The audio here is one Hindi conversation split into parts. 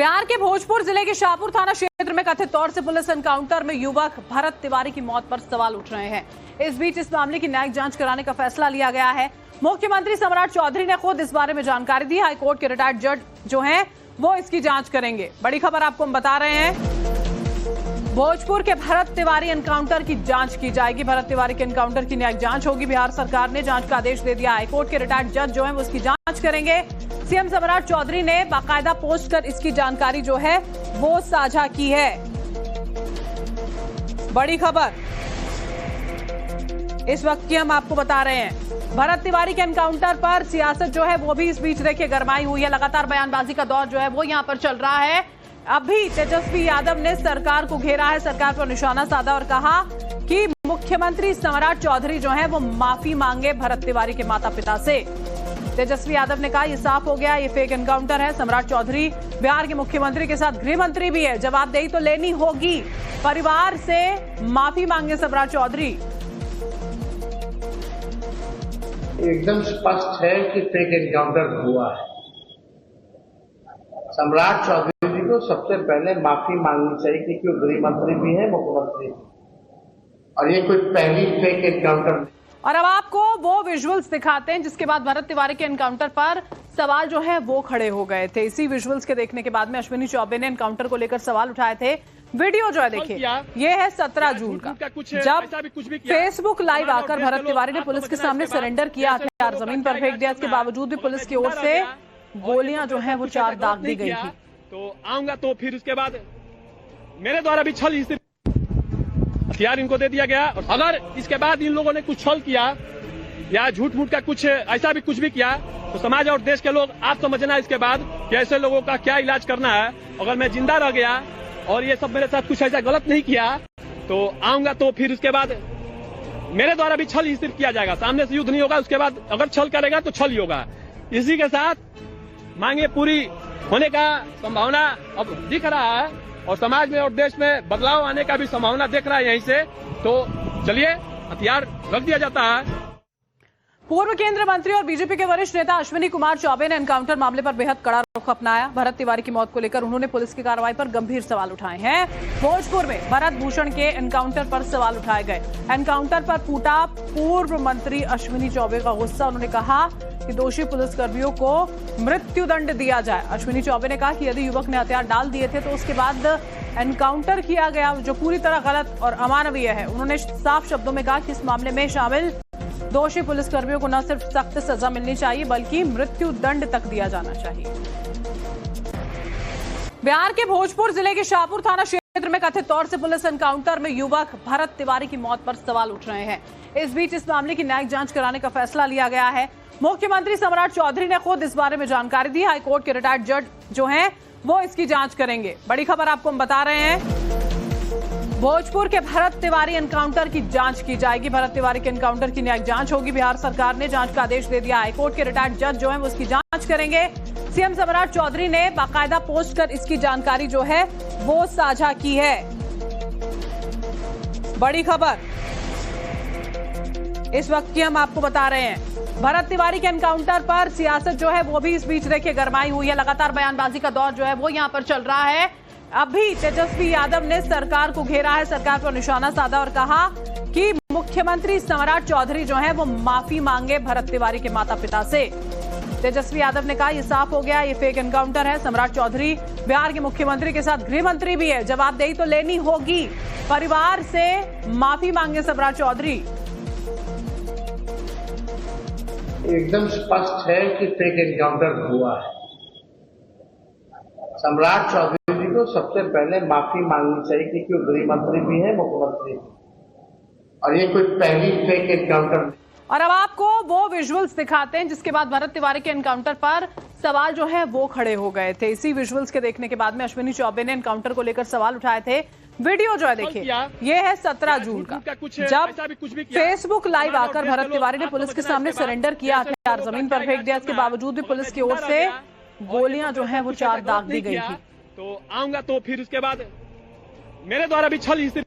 बिहार के भोजपुर जिले के शाहपुर थाना क्षेत्र में कथित तौर से पुलिस एनकाउंटर में युवक भरत तिवारी की मौत पर सवाल उठ रहे हैं। इस बीच इस मामले की न्यायिक जांच कराने का फैसला लिया गया है। मुख्यमंत्री सम्राट चौधरी ने खुद इस बारे में जानकारी दी। हाईकोर्ट के रिटायर्ड जज जो हैं वो इसकी जांच करेंगे। बड़ी खबर आपको हम बता रहे हैं, भोजपुर के भरत तिवारी एनकाउंटर की जांच की जाएगी। भरत तिवारी के एनकाउंटर की न्यायिक जांच होगी। बिहार सरकार ने जांच का आदेश दे दिया। हाईकोर्ट के रिटायर्ड जज जो है वो इसकी जांच करेंगे। सीएम सम्राट चौधरी ने बाकायदा पोस्ट कर इसकी जानकारी जो है वो साझा की है। बड़ी खबर इस वक्त की हम आपको बता रहे हैं। भरत तिवारी के एनकाउंटर पर सियासत जो है वो भी इस बीच देखिए गरमाई हुई है। लगातार बयानबाजी का दौर जो है वो यहां पर चल रहा है। अभी तेजस्वी यादव ने सरकार को घेरा है, सरकार पर निशाना साधा और कहा कि मुख्यमंत्री सम्राट चौधरी जो है वो माफी मांगे भरत तिवारी के माता पिता से। तेजस्वी यादव ने कहा, ये साफ हो गया, ये फेक एनकाउंटर है। सम्राट चौधरी बिहार के मुख्यमंत्री के साथ गृह मंत्री भी है, जवाबदेही तो लेनी होगी। परिवार से माफी मांगे सम्राट चौधरी। एकदम स्पष्ट है कि फेक एनकाउंटर हुआ है। सम्राट चौधरी जी को सबसे पहले माफी मांगनी चाहिए क्योंकि वो गृह मंत्री भी है, मुख्यमंत्री भी, और ये कोई पहली फेक एनकाउंटर। और अब आपको वो विजुअल्स दिखाते हैं जिसके बाद भरत तिवारी के एनकाउंटर पर सवाल जो है वो खड़े हो गए थे। इसी विजुअल्स के देखने के बाद में अश्विनी चौबे ने एनकाउंटर को लेकर सवाल उठाए थे। वीडियो जो है देखिए, ये है 17 जून का, जब फेसबुक लाइव आकर भरत तिवारी ने पुलिस के सामने सरेंडर किया, हथियार जमीन पर फेंक दिया। इसके बावजूद भी पुलिस की ओर से गोलियां जो है वो 4 दाग दी गई थी। तो आऊंगा तो फिर उसके बाद मेरे द्वारा भी छल हथियार इनको दे दिया गया। और अगर इसके बाद इन लोगों ने कुछ छल किया या झूठ मूठ का कुछ ऐसा भी कुछ भी किया तो समाज और देश के लोग आप समझना इसके बाद कि ऐसे लोगों का क्या इलाज करना है। अगर मैं जिंदा रह गया और ये सब मेरे साथ कुछ ऐसा गलत नहीं किया तो आऊंगा तो फिर उसके बाद मेरे द्वारा भी छल ही सिर्फ किया जाएगा। सामने से युद्ध नहीं होगा। उसके बाद अगर छल करेगा तो छल ही होगा। इसी के साथ मांगे पूरी होने का संभावना अब दिख रहा है और समाज में और देश में बदलाव आने का भी संभावना देख रहा है यहीं से। तो चलिए हथियार रख दिया जाता है। पूर्व केंद्रीय मंत्री और बीजेपी के वरिष्ठ नेता अश्विनी कुमार चौबे ने एनकाउंटर मामले पर बेहद कड़ा रुख अपनाया। भरत तिवारी की मौत को लेकर उन्होंने पुलिस की कार्रवाई पर गंभीर सवाल उठाए हैं। भोजपुर में भरत भूषण के एनकाउंटर पर सवाल उठाए गए। एनकाउंटर पर फूटा पूर्व मंत्री अश्विनी चौबे का गुस्सा। उन्होंने कहा कि दोषी पुलिसकर्मियों को मृत्युदंड दिया जाए। अश्विनी चौबे ने कहा कि यदि युवक ने हथियार डाल दिए थे तो उसके बाद एनकाउंटर किया गया जो पूरी तरह गलत और अमानवीय है। उन्होंने साफ शब्दों में कहा कि इस मामले में शामिल दोषी पुलिसकर्मियों को न सिर्फ सख्त सजा मिलनी चाहिए बल्कि मृत्युदंड तक दिया जाना चाहिए। बिहार के भोजपुर जिले के शाहपुर थाना क्षेत्र में कथित तौर से पुलिस एनकाउंटर में युवक भरत तिवारी की मौत पर सवाल उठ रहे हैं। इस बीच इस मामले की न्यायिक जांच कराने का फैसला लिया गया है। मुख्यमंत्री सम्राट चौधरी ने खुद इस बारे में जानकारी दी। हाईकोर्ट के रिटायर्ड जज जो हैं वो इसकी जांच करेंगे। बड़ी खबर आपको हम बता रहे हैं, भोजपुर के भरत तिवारी एनकाउंटर की जांच की जाएगी। भरत तिवारी के एनकाउंटर की न्यायिक जांच होगी। बिहार सरकार ने जांच का आदेश दे दिया। हाईकोर्ट के रिटायर्ड जज जो है वो इसकी जांच करेंगे। सीएम सम्राट चौधरी ने बाकायदा पोस्ट कर इसकी जानकारी जो है वो साझा की है। बड़ी खबर इस वक्त की हम आपको बता रहे हैं, भरत तिवारी के एनकाउंटर पर सियासत जो है वो भी इस बीच देखिए गरमाई हुई है। लगातार बयानबाजी का दौर जो है वो यहां पर चल रहा है। अभी तेजस्वी यादव ने सरकार को घेरा है, सरकार पर निशाना साधा और कहा कि मुख्यमंत्री सम्राट चौधरी जो है वो माफी मांगे भरत तिवारी के माता पिता से। तेजस्वी यादव ने कहा, ये साफ हो गया, ये फेक एनकाउंटर है। सम्राट चौधरी बिहार के मुख्यमंत्री के साथ गृह मंत्री भी है, जवाबदेही तो लेनी होगी। परिवार से माफी मांगे सम्राट चौधरी। एकदम स्पष्ट है कि फेक एनकाउंटर हुआ है। सम्राट चौधरी जी को सबसे पहले माफी मांगनी चाहिए क्योंकि वो गृह मंत्री भी है, मुख्यमंत्री भी, और ये कोई पहली फेक एनकाउंटर। और अब आपको वो विजुअल्स दिखाते हैं जिसके बाद भरत तिवारी के एनकाउंटर पर सवाल जो है वो खड़े हो गए थे। इसी विजुअल्स के देखने के बाद में अश्विनी चौबे ने एनकाउंटर को लेकर सवाल उठाए थे। वीडियो जो है देखिए, ये है 17 जून का, जब फेसबुक लाइव आकर भरत तिवारी ने पुलिस के सामने सरेंडर किया, हथियार जमीन पर फेंक दिया। इसके बावजूद भी पुलिस की ओर से गोलियां जो है वो 4 दाग दी गई थी। तो आऊंगा तो फिर उसके बाद मेरे द्वारा भी छल ही सिर्फ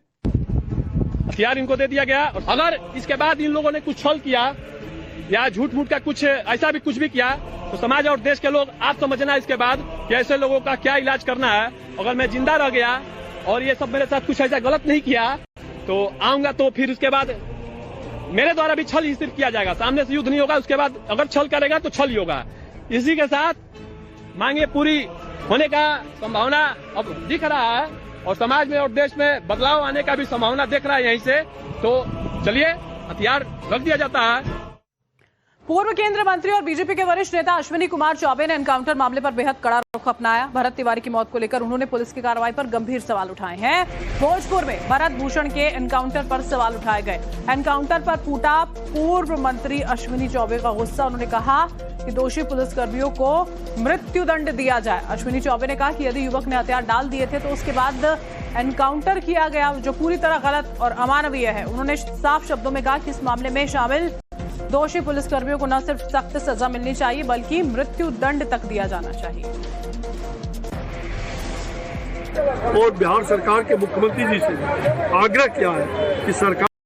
हथियार इनको दे दिया गया। और अगर इसके बाद इन लोगों ने कुछ छल किया या झूठ मूठ का कुछ ऐसा भी कुछ भी किया तो समाज और देश के लोग आप समझना इसके बाद कि ऐसे लोगों का क्या इलाज करना है। अगर मैं जिंदा रह गया और ये सब मेरे साथ कुछ ऐसा गलत नहीं किया तो आऊंगा, तो फिर उसके बाद मेरे द्वारा भी छल ही सिर्फ किया जाएगा। सामने से युद्ध नहीं होगा, उसके बाद अगर छल करेगा तो छल ही होगा। इसी के साथ मांगे पूरी होने का संभावना अब दिख रहा है और समाज में और देश में बदलाव आने का भी संभावना दिख रहा है यहीं से। तो चलिए हथियार रख दिया जाता है। पूर्व केंद्रीय मंत्री और बीजेपी के वरिष्ठ नेता अश्विनी कुमार चौबे ने एनकाउंटर मामले पर बेहद कड़ा रुख अपनाया। भरत तिवारी की मौत को लेकर उन्होंने पुलिस की कार्रवाई पर गंभीर सवाल उठाए हैं। भोजपुर में भरत भूषण के एनकाउंटर पर सवाल उठाए गए। एनकाउंटर पर फूटा पूर्व मंत्री अश्विनी चौबे का गुस्सा। उन्होंने कहा कि दोषी पुलिसकर्मियों को मृत्युदंड दिया जाए। अश्विनी चौबे ने कहा कि यदि युवक ने हथियार डाल दिए थे तो उसके बाद एनकाउंटर किया गया, जो पूरी तरह गलत और अमानवीय है। उन्होंने साफ शब्दों में कहा कि इस मामले में शामिल दोषी पुलिसकर्मियों को न सिर्फ सख्त सजा मिलनी चाहिए बल्कि मृत्यु दंड तक दिया जाना चाहिए। और बिहार सरकार के मुख्यमंत्री जी से आग्रह किया है कि सरकार